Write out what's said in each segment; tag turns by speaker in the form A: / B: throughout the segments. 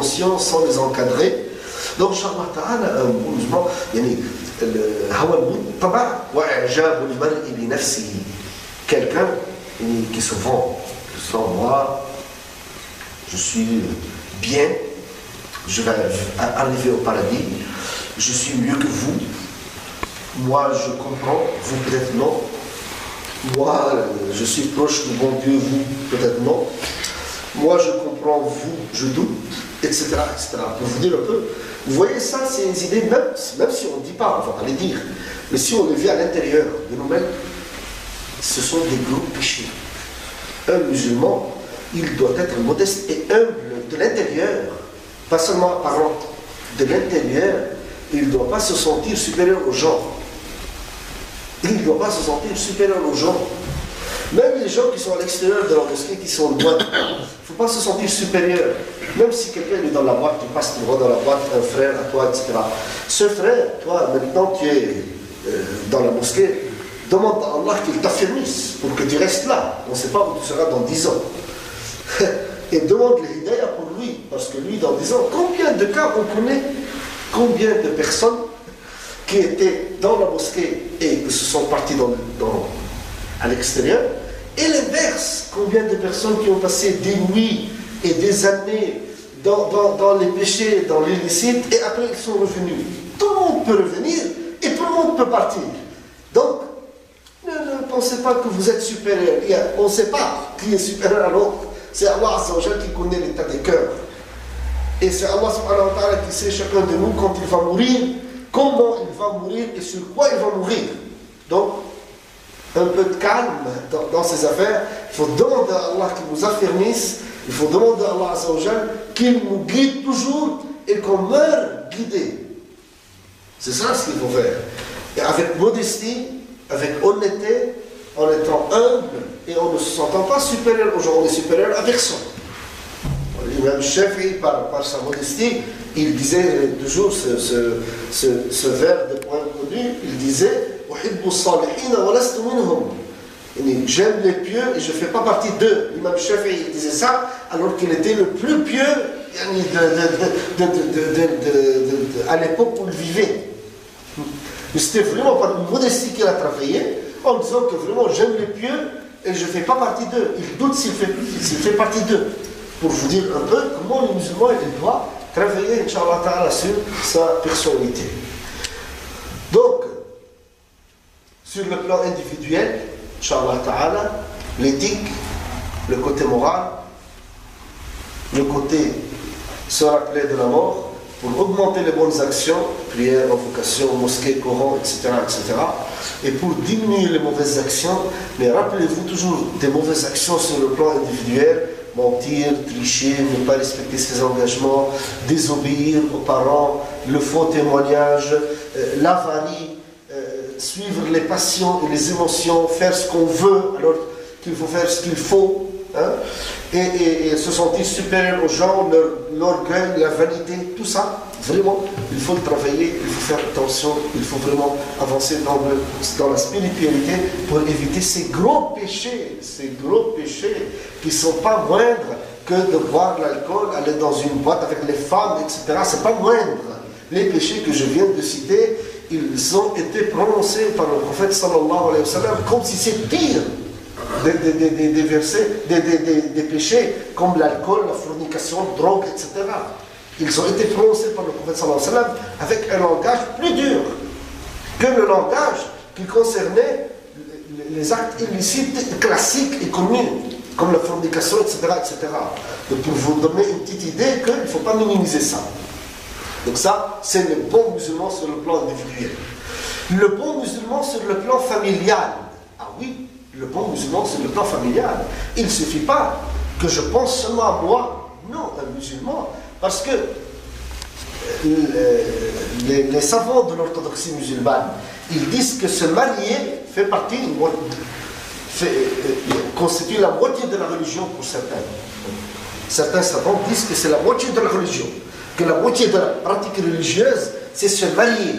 A: sans les encadrer. Donc, Inch'Allah Ta'ala, un musulman, quelqu'un qui se vend, moi, je suis bien, je vais arriver au paradis, je suis mieux que vous, moi je comprends, vous peut-être non, moi je suis proche du bon Dieu, vous peut-être non, moi je comprends, vous je doute, etc. etc. Pour vous dire un peu, vous voyez ça, c'est des idées, même si on ne dit pas, on va les dire, mais si on les vit à l'intérieur de nous-mêmes, ce sont des gros péchés. Un musulman, il doit être modeste et humble de l'intérieur, pas seulement parlant de l'intérieur, il ne doit pas se sentir supérieur aux gens. Il ne doit pas se sentir supérieur aux gens. Même les gens qui sont à l'extérieur de la mosquée, qui sont loin, il ne faut pas se sentir supérieur. Même si quelqu'un est dans la boîte, tu passes, tu vois dans la boîte un frère à toi, etc. Ce frère, toi, maintenant tu es dans la mosquée, demande à Allah qu'il t'affermisse pour que tu restes là. On ne sait pas où tu seras dans 10 ans. Et demande l'hidayah pour lui, parce que lui, dans 10 ans, combien de cas on connaît, combien de personnes qui étaient dans la mosquée et qui se sont partis à l'extérieur, et l'inverse, combien de personnes qui ont passé des nuits et des années dans les péchés, dans l'illicite, et après ils sont revenus. Tout le monde peut revenir et tout le monde peut partir. Donc, ne pensez pas que vous êtes supérieur. On ne sait pas qui est supérieur à l'autre. C'est Allah Azza wa Jal qui connaît l'état des cœurs. Et c'est Allah subhanahu wa ta'ala qui sait chacun de nous quand il va mourir, comment il va mourir et sur quoi il va mourir. Donc, un peu de calme dans ces affaires. Il faut demander à Allah qu'il nous affermisse. Il faut demander à Allah Azza wa Jal qu'il nous guide toujours et qu'on meure guidé. C'est ça ce qu'il faut faire. Et avec modestie, avec honnêteté, en étant humble et en ne se sentant pas supérieur aux gens, on est supérieur à personne. L'imam Shafi'i, par sa modestie, il disait toujours ce vers de poème connu, il disait j'aime les pieux et je ne fais pas partie d'eux. L'imam Shafi'i il disait ça alors qu'il était le plus pieux à l'époque où il vivait. Mais c'était vraiment par une modestie qu'il a travaillé, en disant que vraiment j'aime les pieux et je ne fais pas partie d'eux. Il doute s'il fait partie d'eux. Pour vous dire un peu comment le musulman il doit travailler, Inch'Allah Ta'ala, sur sa personnalité. Donc, sur le plan individuel, Inch'Allah Ta'ala, l'éthique, le côté moral, le côté se rappeler de la mort, pour augmenter les bonnes actions, prière, invocation, mosquée, Coran, etc., etc., et pour diminuer les mauvaises actions, mais rappelez-vous toujours des mauvaises actions sur le plan individuel, mentir, tricher, ne pas respecter ses engagements, désobéir aux parents, le faux témoignage, l'avarie, suivre les passions et les émotions, faire ce qu'on veut alors qu'il faut faire ce qu'il faut, hein, et se sentir supérieur aux gens, l'orgueil, la vanité, tout ça, vraiment, il faut le travailler, il faut faire attention, il faut vraiment avancer dans la spiritualité pour éviter ces gros péchés qui ne sont pas moindres que de boire l'alcool, aller dans une boîte avec les femmes, etc. C'est pas moindre. Les péchés que je viens de citer, ils ont été prononcés par le prophète sallallahu alayhi wa sallam comme si c'est pire des versets, des péchés comme l'alcool, la fornication, la drogue, etc. Ils ont été prononcés par le prophète sallallahu alayhi wa sallam avec un langage plus dur que le langage qui concernait les actes illicites classiques et connus, comme la fornication, etc., etc. Donc pour vous donner une petite idée qu'il ne faut pas minimiser ça. Donc ça, c'est le bon musulman sur le plan individuel. Le bon musulman sur le plan familial. Ah oui, le bon musulman sur le plan familial. Il ne suffit pas que je pense seulement à moi. Non, un musulman. Parce que les savants de l'orthodoxie musulmane, ils disent que se marier fait partie, constitue la moitié de la religion pour certains. Certains savants disent que c'est la moitié de la religion. Que la moitié de la pratique religieuse, c'est se marier.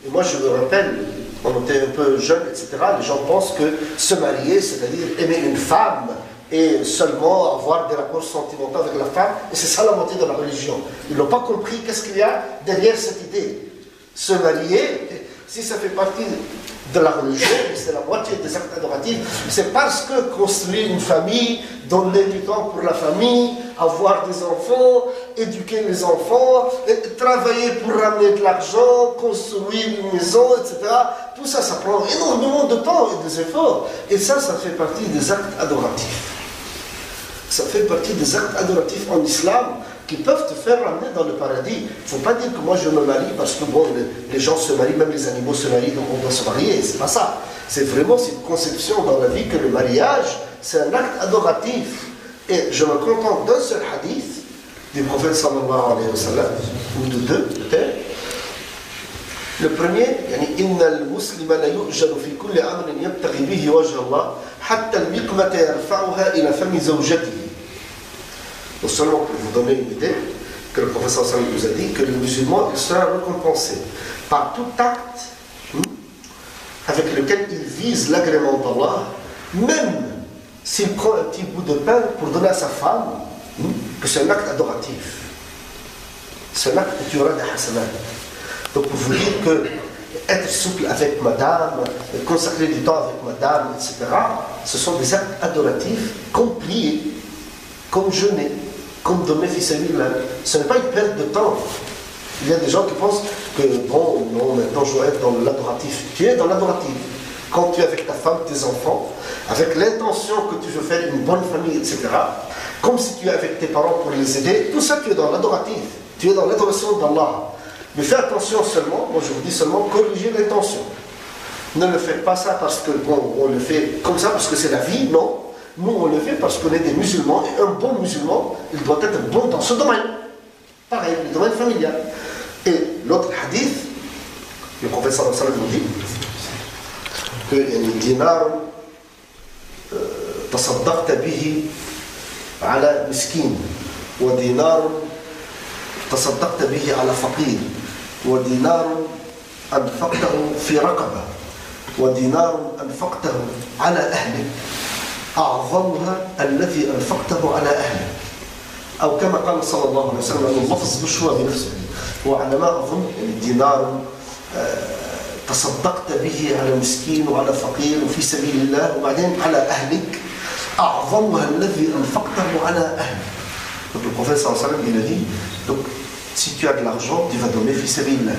A: Et moi, je me rappelle, on était un peu jeunes, etc., les gens pensent que se marier, c'est-à-dire aimer une femme et seulement avoir des rapports sentimentaux avec la femme, et c'est ça la moitié de la religion. Ils n'ont pas compris qu'est-ce qu'il y a derrière cette idée. Se marier, si ça fait partie de la religion, c'est la moitié des actes adoratifs, c'est parce que construire une famille, donner du temps pour la famille, avoir des enfants, éduquer les enfants, travailler pour ramener de l'argent, construire une maison, etc. Tout ça, ça prend énormément de temps et des efforts. Et ça fait partie des actes adoratifs. Ça fait partie des actes adoratifs en islam qui peuvent te faire ramener dans le paradis. Il ne faut pas dire que moi je me marie parce que bon, les gens se marient, même les animaux se marient, donc on doit se marier. C'est pas ça. C'est vraiment cette conception dans la vie que le mariage, c'est un acte adoratif. Et je me contente d'un seul hadith du prophète sallallahu alayhi wa sallam, ou de deux peut-être. Le premier, إن المسلم لا يؤجر في كل أمر يبتغي به وجه الله حتى المقمة يرفعها إلى فم زوجته. Donc seulement pour vous donner une idée, que le professeur Sallam nous a dit que le musulman il sera récompensé par tout acte avec lequel il vise l'agrément d'Allah, même s'il prend un petit bout de pain pour donner à sa femme, que c'est un acte adoratif. C'est un acte que tu auras des hasanat. Donc pour vous dire que être souple avec madame, consacrer du temps avec madame, etc., ce sont des actes adoratifs, comme prier, comme jeûner, comme donner fils à lui-même. Ce n'est pas une perte de temps. Il y a des gens qui pensent que, bon, non, maintenant je dois être dans l'adoratif. Tu es dans l'adoratif. Quand tu es avec ta femme, tes enfants, avec l'intention que tu veux faire une bonne famille, etc., comme si tu es avec tes parents pour les aider, tout ça tu es dans l'adoratif. Tu es dans l'adoration d'Allah. Mais fais attention seulement, moi je vous dis seulement, corrigez l'intention. Ne le faites pas ça parce que, bon, on le fait comme ça parce que c'est la vie, non. Nous on le fait parce qu'on est des musulmans, et un bon musulman, il doit être bon dans ce domaine. Pareil, le domaine familial. Et l'autre hadith, le prophète sallallahu alayhi wa sallam nous dit que dinar تصدقت به على مسكين ودينار تصدقت به على فقير ودينار أنفقته في رقبة ودينار أنفقته على أهلك أعظمها الذي أنفقته على أهلك أو كما قال صلى الله عليه وسلم اللفظ مش هو بنفسه وعلى ما أظن دينار تصدقت به على مسكين وعلى فقير وفي سبيل الله وبعدين على أهلك أعظمها الذي أنفقته على أهلك. Donc le prophète sallallahu alayhi wa sallam il a dit, donc si tu as de l'argent, tu vas donner fi sabilillah.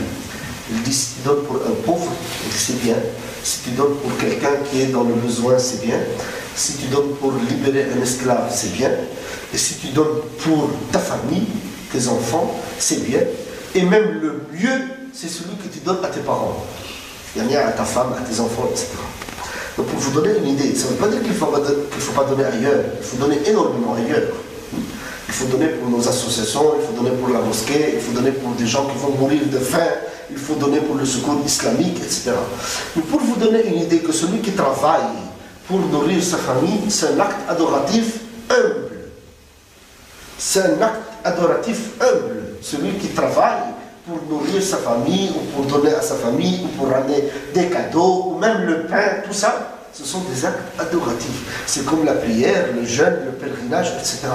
A: Il dit si tu donnes pour un pauvre, c'est bien. Si tu donnes pour quelqu'un qui est dans le besoin, c'est bien. Si tu donnes pour libérer un esclave, c'est bien. Et si tu donnes pour ta famille, tes enfants, c'est bien. Et même le mieux, c'est celui que tu donnes à tes parents. À ta femme, à tes enfants, etc. Donc pour vous donner une idée, ça ne veut pas dire qu'il ne faut pas donner ailleurs. Il faut donner énormément ailleurs. Il faut donner pour nos associations, il faut donner pour la mosquée, il faut donner pour des gens qui vont mourir de faim, il faut donner pour le secours islamique, etc. Mais pour vous donner une idée que celui qui travaille pour nourrir sa famille, c'est un acte adoratif humble. C'est un acte adoratif humble. Celui qui travaille pour nourrir sa famille, ou pour donner à sa famille, ou pour ramener des cadeaux, ou même le pain, tout ça, ce sont des actes adoratifs. C'est comme la prière, le jeûne, le pèlerinage, etc.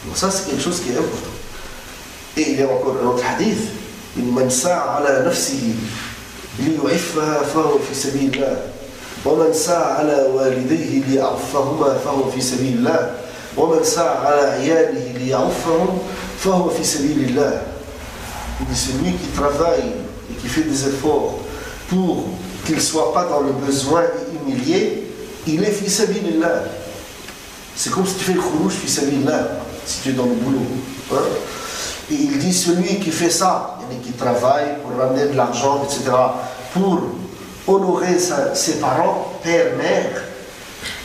A: Donc ça, c'est quelque chose qui est important. Et il y a encore un autre hadith. من سعى على نفسه ليعفها فهو في سبيل الله ومن سعى على والديه ليعفهما فهو في سبيل الله ومن سعى على عياله ليعفهم فهو في سبيل الله. Celui qui travaille et qui fait des efforts pour qu'il ne soit pas dans le besoin et humilié, il est fi sabilillah. C'est comme si tu fais le khurouj fi sabilillah, si tu es dans le boulot. Hein? Et il dit celui qui fait ça, qui travaille pour ramener de l'argent, etc., pour honorer ses parents, père, mère,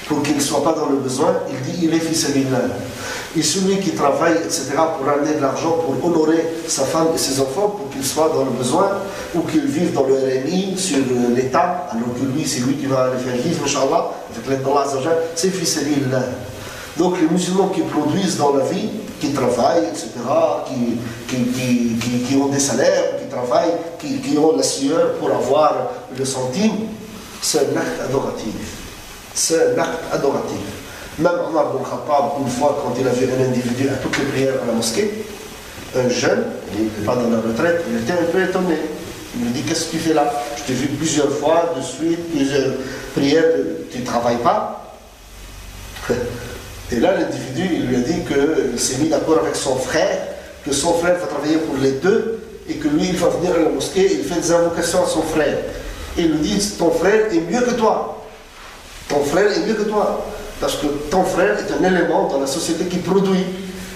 A: pour qu'ils ne soient pas dans le besoin, il dit il est fi sabilillah. Et celui qui travaille, etc., pour ramener de l'argent, pour honorer sa femme et ses enfants, pour qu'ils soient dans le besoin, ou qu'ils vivent dans le RMI, sur l'État, alors que lui, c'est lui qui va les faire vivre, Inch'Allah, avec l'aide d'Allah, c'est fi sabilillah. Donc les musulmans qui produisent dans la vie, qui travaillent, etc., qui ont des salaires, qui travaillent, qui ont la sueur pour avoir le centime, c'est un acte adoratif. C'est un acte adoratif. Même Omar ibn Khattab, une fois, quand il a vu un individu à toutes les prières à la mosquée, un jeune, il n'est pas dans la retraite, il était un peu étonné. Il lui dit, qu'est-ce que tu fais là? Je t'ai vu plusieurs fois de suite, plusieurs prières, tu ne travailles pas? Et là, l'individu, il lui a dit qu'il s'est mis d'accord avec son frère, que son frère va travailler pour les deux, et que lui, il va venir à la mosquée, et il fait des invocations à son frère. Et il lui dit, ton frère est mieux que toi. Ton frère est mieux que toi. Parce que ton frère est un élément dans la société qui produit.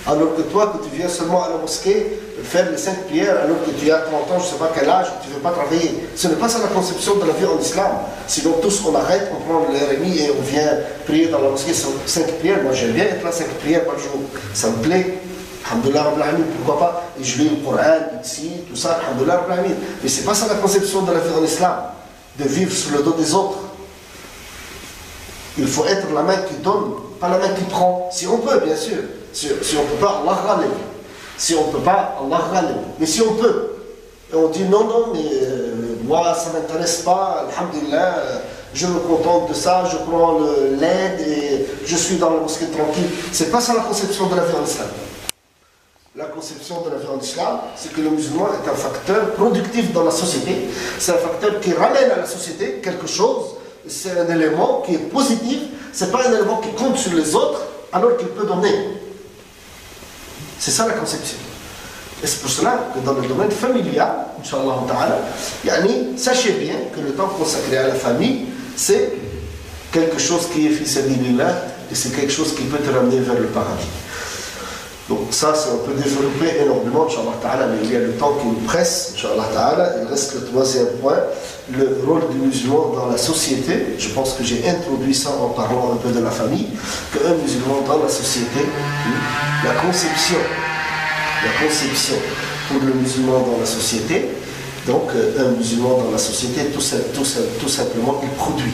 A: Alors que toi, que tu viens seulement à la mosquée, faire les 5 prières, alors que tu as 30 ans, je ne sais pas quel âge, tu ne veux pas travailler. Ce n'est pas ça la conception de la vie en islam. Sinon, tous on arrête, on prend le RMI et on vient prier dans la mosquée 5 prières. Moi, j'aime bien être là 5 prières par jour. Ça me plaît. Alhamdulillah Rabbil Alamin, pourquoi pas? Et je lis le Coran, ici, tout ça, Alhamdulillah Rabbil Alamin. Mais ce n'est pas ça la conception de la vie en islam. De vivre sur le dos des autres. Il faut être la main qui donne, pas la main qui prend. Si on peut, bien sûr. Si on ne peut pas, Allah ghalib. Si on ne peut pas, Allah ghalib. Mais si on peut, et on dit non, non, mais moi ça ne m'intéresse pas, alhamdulillah, je me contente de ça, je prends l'aide et je suis dans la mosquée tranquille. C'est pas ça la conception de la vie en islam. La conception de la vie en islam, c'est que le musulman est un facteur productif dans la société. C'est un facteur qui ramène à la société quelque chose. C'est un élément qui est positif. C'est pas un élément qui compte sur les autres alors qu'il peut donner. C'est ça la conception. Et c'est pour cela que dans le domaine familial, Inch'Allah ta'ala, sachez bien que le temps consacré à la famille, c'est quelque chose qui est fi sabilillah et c'est quelque chose qui peut te ramener vers le paradis. Donc ça, on peut développer énormément, Inch'Allah ta'ala, mais il y a le temps qui nous presse, Inch'Allah ta'ala. Il reste le troisième point, le rôle du musulman dans la société. Je pense que j'ai introduit ça en parlant un peu de la famille, qu'un musulman dans la société, la conception pour le musulman dans la société, donc un musulman dans la société, tout simplement, il produit.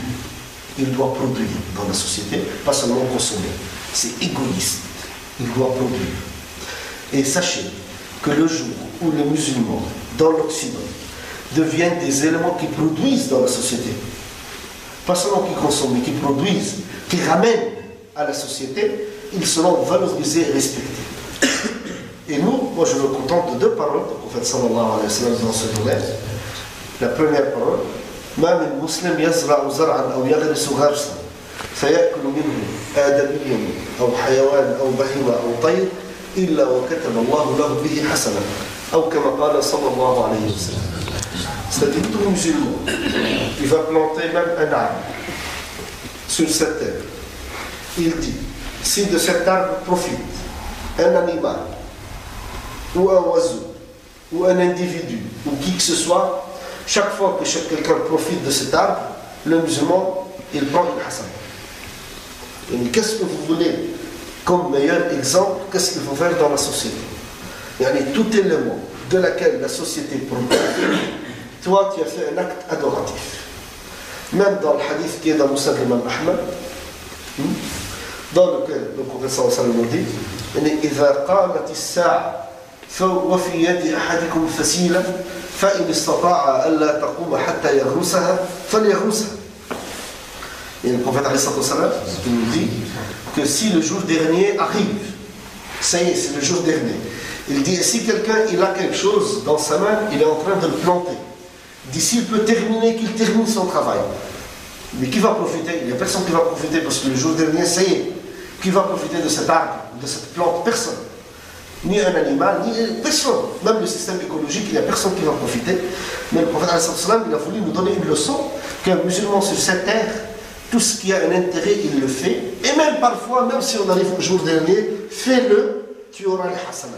A: Il doit produire dans la société, pas seulement consommer. C'est égoïste. Il doit produire. Et sachez que le jour où les musulmans dans l'Occident deviennent des éléments qui produisent dans la société, pas seulement qui consomment, mais qui produisent, qui ramènent à la société, ils seront valorisés et respectés. Et nous, moi je me contente de 2 paroles du prophète sallallahu alayhi wa sallam dans ce domaine. La première parole, ما من مسلم يزرع زرعا أو يغرس غرسا فيأكل منه آدمي أو حيوان أو بهيمة أو طير إلا وكتب الله له به حسنة أو كما قال صلى الله عليه وسلم. C'est-à-dire tout musulman qui va planter même un arbre sur cette terre, il dit, si de cet arbre profite un animal ou un oiseau ou un individu ou qui que ce soit, chaque fois que quelqu'un profite de cet arbre, le musulman, il prend une hasana. Et qu'est-ce que vous voulez comme meilleur exemple? Qu'est-ce qu'il faut faire dans la société? Il y a tout élément de laquelle la société produit. Toi, tu as fait un acte adoratif. Même dans le hadith qui est dans Moussa l'imam Ahmad, dans lequel le prophète sallallahu alayhi wa sallam dit إذا قامت الساعة وفي يد أحدكم فسيلة فإن استطاع ألا تقوم حتى يغرسها فليغرسها. Et le prophète nous dit que si le jour dernier arrive, ça y est, c'est le jour dernier, il dit si quelqu'un il a quelque chose dans sa main, il est en train de le planter. D'ici il peut terminer, qu'il termine son travail. Mais qui va profiter? Il n'y a personne qui va profiter parce que le jour dernier, ça y est. Qui va profiter de cet arbre, de cette plante? Personne. Ni un animal, ni personne. Même le système écologique, il n'y a personne qui va profiter. Mais le prophète il a voulu nous donner une leçon qu'un musulman sur cette terre, tout ce qui a un intérêt, il le fait. Et même parfois, même si on arrive au jour dernier, fais-le, tu auras les hasanat.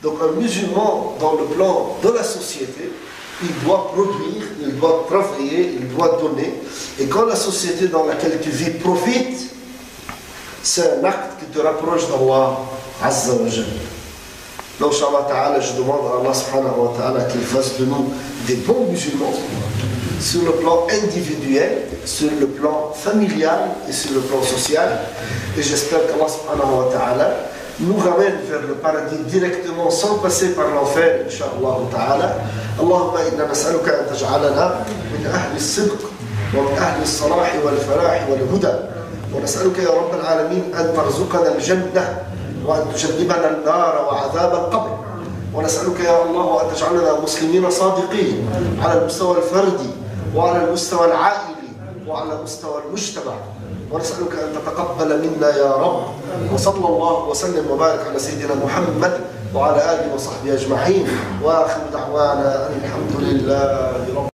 A: Donc un musulman, dans le plan de la société, il doit produire, il doit travailler, il doit donner. Et quand la société dans laquelle tu vis profite, c'est un acte qui te rapproche d'Allah Azza wa Jalla. Donc, Inch'Allah Ta'ala, je demande à Allah Subhanahu wa Ta'ala qu'il fasse de nous des bons musulmans sur le plan individuel, sur le plan familial et sur le plan social. Et j'espère qu'Allah Subhanahu wa Ta'ala nous ramène vers le paradis directement sans passer par l'enfer, Inch'Allah Ta'ala. Allahumma inna nas'aluka an taj'alana min ahli as-sidq ومن أهل الصلاح والفلاح والهدى. ونسألك يا رب العالمين أن ترزقنا الجنة وأن تجنبنا النار وعذاب القبر. ونسألك يا الله أن تجعلنا مسلمين صادقين على المستوى الفردي وعلى المستوى العائلي وعلى مستوى المجتمع. ونسألك أن تتقبل منا يا رب. وصلى الله وسلم وبارك على سيدنا محمد وعلى آله وصحبه أجمعين. وآخر دعوانا أن الحمد لله رب